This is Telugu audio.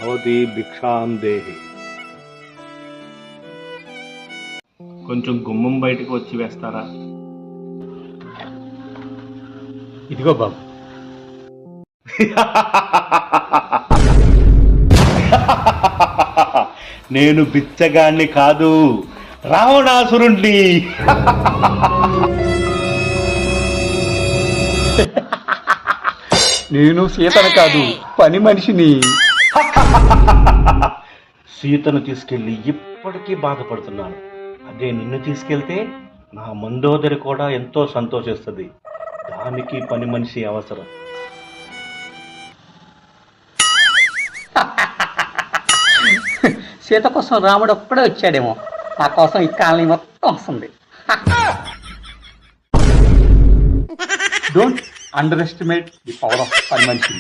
భవతి భిక్షాం దేహి. కొంచెం గుమ్మం బయటకు వచ్చి వేస్తారా? ఇదిగో బాబు. నేను బిచ్చగాన్ని కాదు, రావణాసురుణ్ణి. నేను సీతను కాదు, పని మనిషిని. సీతను తీసుకెళ్లి ఇప్పటికీ బాధపడుతున్నాను. అదే నిన్ను తీసుకెళ్తే నా మందోదరి కూడా ఎంతో సంతోషిస్తుంది. దానికి పని మనిషి అవసరం. సీత కోసం రాముడు ఒక్కడే వచ్చాడేమో, నా కోసం ఈ కాలనీ మొత్తం వస్తుంది. Don't under estimate the power of పని మనిషి.